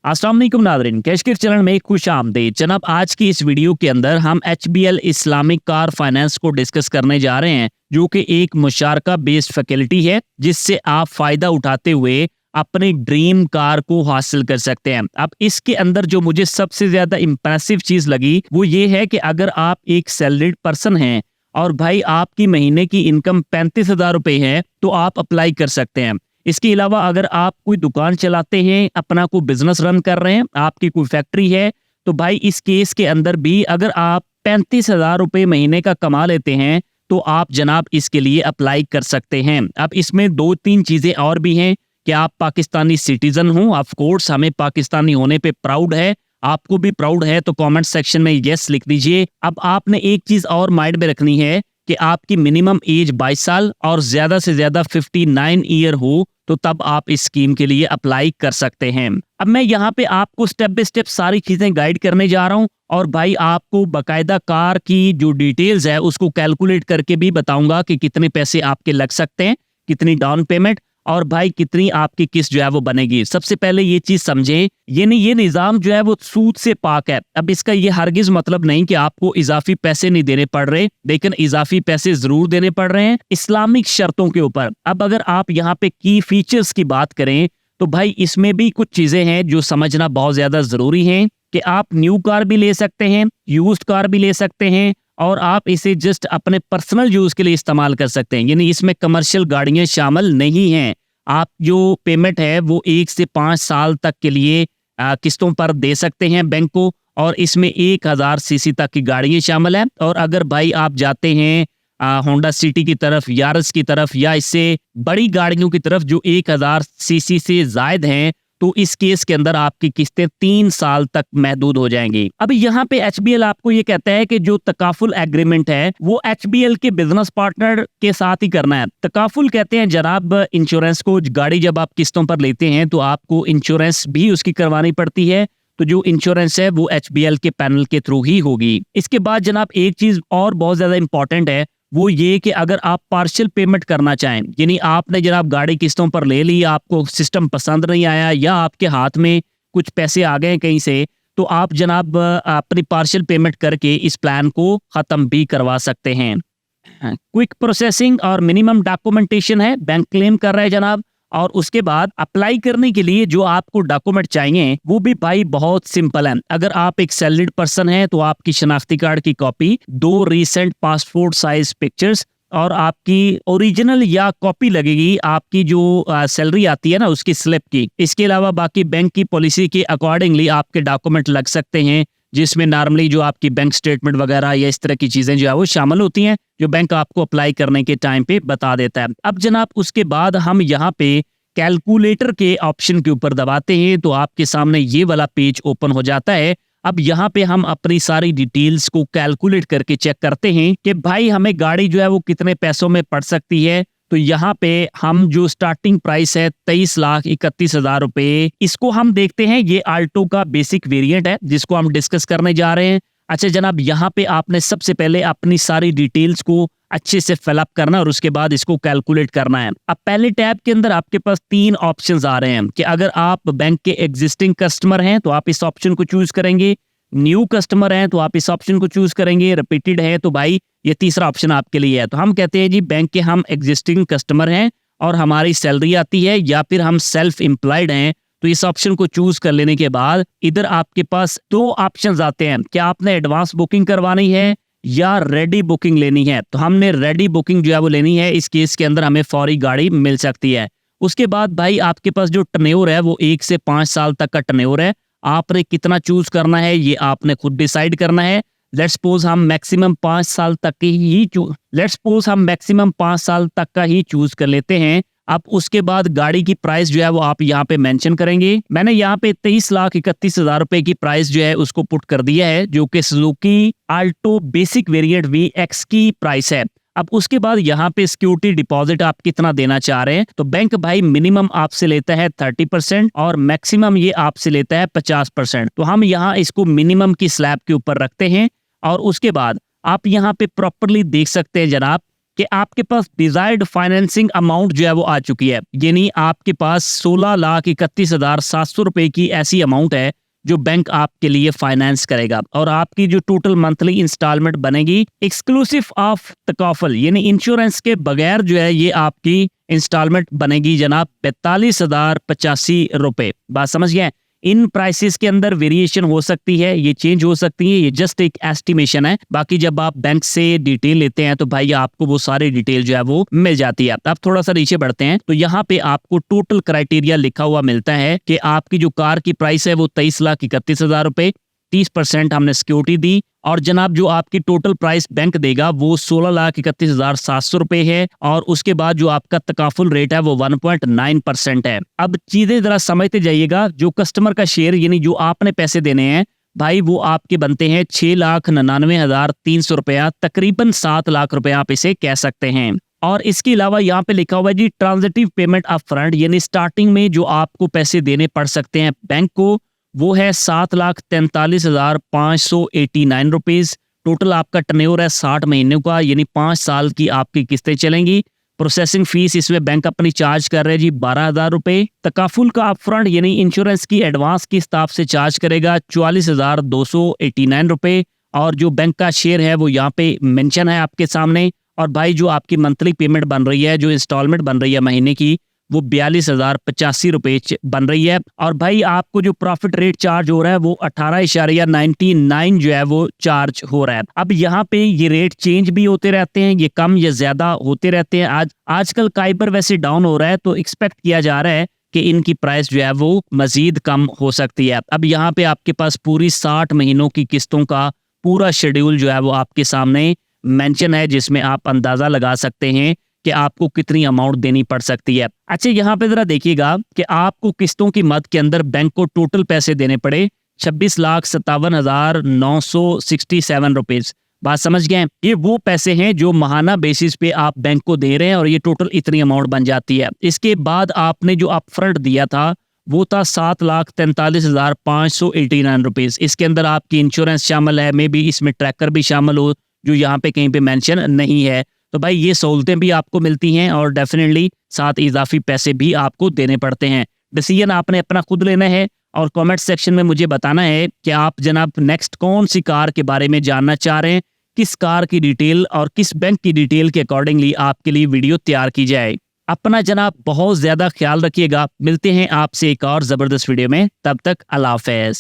अस्सलाम वालेकुम नाज़रीन, कैश के चैनल में खुश आमदीद। जनाब, आज की इस वीडियो के अंदर हम HBL इस्लामिक कार फाइनेंस को डिस्कस करने जा रहे हैं, जो कि एक मुशारका बेस्ड फैसिलिटी है जिससे आप फायदा उठाते हुए अपनी ड्रीम कार को हासिल कर सकते हैं। अब इसके अंदर जो मुझे सबसे ज्यादा इंप्रेसिव चीज लगी वो ये है कि अगर आप एक सैलरीड पर्सन हैं और भाई आपकी महीने की इनकम 35,000 रुपए है तो आप अप्लाई कर सकते हैं। इसके अलावा अगर आप कोई दुकान चलाते हैं, अपना कोई बिजनेस रन कर रहे हैं, आपकी कोई फैक्ट्री है, तो भाई इस केस के अंदर भी अगर आप 35,000 रुपए महीने का कमा लेते हैं तो आप जनाब इसके लिए अप्लाई कर सकते हैं। अब इसमें 2-3 चीजें और भी हैं कि आप पाकिस्तानी सिटीजन हो। ऑफ कोर्स हमें पाकिस्तानी होने पे प्राउड है, आपको भी प्राउड है, तो कमेंट सेक्शन में यस लिख दीजिए। अब आपने एक चीज और माइंड में रखनी है कि आपकी मिनिमम एज 22 साल और ज्यादा से ज्यादा 59 ईयर हो, तो तब आप इस स्कीम के लिए अप्लाई कर सकते हैं। अब मैं यहाँ पे आपको स्टेप बाय स्टेप सारी चीजें गाइड करने जा रहा हूँ और भाई आपको बकायदा कार की जो डिटेल्स है उसको कैलकुलेट करके भी बताऊंगा कि कितने पैसे आपके लग सकते हैं, कितनी डाउन पेमेंट और भाई कितनी आपकी किस्त जो है वो बनेगी। सबसे पहले ये चीज समझें, ये निजाम जो है वो सूद से पाक है। अब इसका ये हरगिज मतलब नहीं कि आपको इजाफी पैसे नहीं देने पड़ रहे, लेकिन इजाफी पैसे जरूर देने पड़ रहे हैं इस्लामिक शर्तों के ऊपर। अब अगर आप यहाँ पे की फीचर्स की बात करें तो भाई इसमें भी कुछ चीजें हैं जो समझना बहुत ज्यादा जरूरी है कि आप न्यू कार भी ले सकते हैं, यूज्ड कार भी ले सकते हैं और आप इसे जस्ट अपने पर्सनल यूज के लिए इस्तेमाल कर सकते हैं। यानी इसमें कमर्शियल गाड़ियां शामिल नहीं हैं। आप जो पेमेंट है वो 1 से 5 साल तक के लिए किस्तों पर दे सकते हैं बैंक को, और इसमें 1000 सीसी तक की गाड़ियां शामिल हैं। और अगर भाई आप जाते हैं होंडा सिटी की तरफ, यारिस की तरफ या इससे बड़ी गाड़ियों की तरफ जो 1000 सीसी से जायद हैं, तो इस केस के अंदर आपकी किस्तें 3 साल तक महदूद हो जाएंगी। अब यहाँ पे HBL आपको ये कहता है कि जो तकाफुल एग्रीमेंट है वो HBL के बिजनेस पार्टनर के साथ ही करना है। तकाफुल कहते हैं जनाब इंश्योरेंस को। गाड़ी जब आप किस्तों पर लेते हैं तो आपको इंश्योरेंस भी उसकी करवानी पड़ती है, तो जो इंश्योरेंस है वो HBL के पैनल के थ्रू ही होगी। इसके बाद जनाब एक चीज और बहुत ज्यादा इंपॉर्टेंट है, वो ये कि अगर आप पार्शियल पेमेंट करना चाहें, यानी आपने जनाब गाड़ी किस्तों पर ले ली, आपको सिस्टम पसंद नहीं आया या आपके हाथ में कुछ पैसे आ गए कहीं से, तो आप जनाब अपनी पार्शियल पेमेंट करके इस प्लान को खत्म भी करवा सकते हैं। क्विक प्रोसेसिंग और मिनिमम डॉक्यूमेंटेशन है, बैंक क्लेम कर रहा है जनाब। और उसके बाद अप्लाई करने के लिए जो आपको डॉक्यूमेंट चाहिए वो भी भाई बहुत सिंपल है। अगर आप एक सैलरीड पर्सन हैं तो आपकी शनाख्ती कार्ड की copy, 2 recent passport size pictures और आपकी ओरिजिनल या कॉपी लगेगी आपकी जो सैलरी आती है ना उसकी स्लिप की। इसके अलावा बाकी बैंक की पॉलिसी के अकॉर्डिंगली आपके डॉक्यूमेंट लग सकते हैं, जिसमें नॉर्मली जो आपकी बैंक स्टेटमेंट वगैरह या इस तरह की चीजें जो है वो शामिल होती हैं, जो बैंक आपको अप्लाई करने के टाइम पे बता देता है। अब जनाब उसके बाद हम यहाँ पे कैलकुलेटर के ऑप्शन के ऊपर दबाते हैं तो आपके सामने ये वाला पेज ओपन हो जाता है। अब यहाँ पे हम अपनी सारी डिटेल्स को कैलकुलेट करके चेक करते हैं कि भाई हमें गाड़ी जो है वो कितने पैसों में पड़ सकती है। तो यहाँ पे हम जो स्टार्टिंग प्राइस है 23,31,000 रुपए, इसको हम देखते हैं। ये आल्टो का बेसिक वेरिएंट है जिसको हम डिस्कस करने जा रहे हैं। अच्छा जनाब, यहाँ पे आपने सबसे पहले अपनी सारी डिटेल्स को अच्छे से फिलअप करना और उसके बाद इसको कैलकुलेट करना है। अब पहले टैब के अंदर आपके पास 3 ऑप्शंस आ रहे हैं कि अगर आप बैंक के एग्जिस्टिंग कस्टमर हैं तो आप इस ऑप्शन को चूज करेंगे, न्यू कस्टमर हैं तो आप इस ऑप्शन को चूज करेंगे, रिपीटेड है तो भाई ये तीसरा ऑप्शन आपके लिए है। तो हम कहते हैं जी बैंक के हम एग्जिस्टिंग कस्टमर हैं और हमारी सैलरी आती है, या फिर हम सेल्फ एम्प्लॉयड हैं, तो इस ऑप्शन को चूज कर लेने के बाद इधर आपके पास 2 ऑप्शंस आते हैं कि आपने एडवांस बुकिंग करवानी है या रेडी बुकिंग लेनी है। तो हमने रेडी बुकिंग जो है वो लेनी है। इस केस के अंदर हमें फौरी गाड़ी मिल सकती है। उसके बाद भाई आपके पास जो टर्न्योर है वो 1 से 5 साल तक का टर्न्योर है। आपने कितना चूज करना है ये आपने खुद डिसाइड करना है। लेट्स सपोज हम मैक्सिमम 5 साल तक का ही चूज कर लेते हैं। अब उसके बाद गाड़ी की प्राइस जो है वो आप यहाँ पे मेंशन करेंगे। मैंने यहाँ पे 23,31,000 रुपए की प्राइस जो है उसको पुट कर दिया है, जो कि Suzuki Alto basic variant VX की प्राइस है। अब उसके बाद यहाँ पे सिक्योरिटी डिपॉजिट आप कितना देना चाह रहे हैं, तो बैंक भाई मिनिमम आपसे लेता है 30% और मैक्सिमम ये आपसे लेता है 50%। तो हम यहाँ इसको मिनिमम की स्लैब के ऊपर रखते हैं और उसके बाद आप यहाँ पे प्रॉपरली देख सकते हैं जनाब कि आपके पास डिजायर्ड फाइनेंसिंग अमाउंट जो है वो आ चुकी है, यानी आपके पास 16,31,700 रुपए की ऐसी अमाउंट है जो बैंक आपके लिए फाइनेंस करेगा, और आपकी जो टोटल मंथली इंस्टॉलमेंट बनेगी एक्सक्लूसिव ऑफ तकाफुल यानी इंश्योरेंस के बगैर जो है ये आपकी इंस्टॉलमेंट बनेगी जनाब 42,085 रुपए। बात समझ गए? इन प्राइसेस के अंदर वेरिएशन हो सकती है, ये चेंज हो सकती है, ये जस्ट एक एस्टिमेशन है। बाकी जब आप बैंक से डिटेल लेते हैं तो भाई आपको वो सारी डिटेल जो है वो मिल जाती है। अब थोड़ा सा नीचे बढ़ते हैं तो यहाँ पे आपको टोटल क्राइटेरिया लिखा हुआ मिलता है कि आपकी जो कार की प्राइस है वो 23,31,000 रुपए, 30% हमने सिक्योरिटी दी, और जनाब जो आपकी टोटल प्राइस बैंक देगा वो 16,31,700 रुपए है, और उसके बाद जो आपका तकाफुल रेट है वो 1.9% है। अब चीजें जरा समझते जाइएगा, जो कस्टमर का शेयर यानी जो आपने पैसे देने हैं भाई वो आपके बनते हैं 6,99,300 रुपया, तकरीबन 7 लाख रुपए आप इसे कह सकते हैं। और इसके अलावा यहाँ पे लिखा हुआ है जी ट्रांजिटिव पेमेंट अप फ्रंट, यानी स्टार्टिंग में जो आपको पैसे देने पड़ सकते हैं बैंक को वो है 7,43,589 रुपीज। टोटल आपका टर्नओवर है 60 महीने का, यानी 5 साल की आपकी किस्तें चलेंगी। प्रोसेसिंग फीस इसमें बैंक अपनी चार्ज कर रहे हैं जी 12,000 रुपए। तकाफुल का अपफ्रंट यानी इंश्योरेंस की एडवांस किस्त आपसे चार्ज करेगा 44,289 रुपए, और जो बैंक का शेयर है वो यहाँ पे मेंशन है आपके सामने। और भाई जो आपकी मंथली पेमेंट बन रही है, जो इंस्टॉलमेंट बन रही है महीने की, वो 42,085 रुपए बन रही है। और भाई आपको जो प्रॉफिट रेट चार्ज हो रहा है वो 18.99 जो है वो चार्ज हो रहा है। अब यहाँ पे ये रेट चेंज भी होते रहते हैं, ये कम या ज्यादा होते रहते हैं। आजकल काइबर वैसे डाउन हो रहा है तो एक्सपेक्ट किया जा रहा है कि इनकी प्राइस जो है वो मजीद कम हो सकती है। अब यहाँ पे आपके पास पूरी 60 महीनों की किस्तों का पूरा शेड्यूल जो है वो आपके सामने मेंशन है, जिसमें आप अंदाजा लगा सकते हैं कि आपको कितनी अमाउंट देनी पड़ सकती है। अच्छा यहाँ पे जरा देखिएगा कि आपको किस्तों की मद के अंदर बैंक को टोटल पैसे देने पड़े 26,57,967 रुपीज। बात समझ गए? ये वो पैसे हैं जो माहाना बेसिस पे आप बैंक को दे रहे हैं, और ये टोटल इतनी अमाउंट बन जाती है। इसके बाद आपने जो अपफ्रंट दिया था वो था 7,43,589 रुपीज। इसके अंदर आपकी इंश्योरेंस शामिल है, मे बी इसमें ट्रैकर भी शामिल हो जो यहाँ पे कहीं पे मेंशन नहीं है। तो भाई ये सहूलतें भी आपको मिलती हैं, और डेफिनेटली साथ इजाफी पैसे भी आपको देने पड़ते हैं। डिसीजन आपने अपना खुद लेना है, और कमेंट सेक्शन में मुझे बताना है कि आप जनाब नेक्स्ट कौन सी कार के बारे में जानना चाह रहे हैं, किस कार की डिटेल और किस बैंक की डिटेल के अकॉर्डिंगली आपके लिए वीडियो तैयार की जाए। अपना जनाब बहुत ज्यादा ख्याल रखिएगा। मिलते हैं आपसे एक और जबरदस्त वीडियो में, तब तक अल्लाह हाफिज।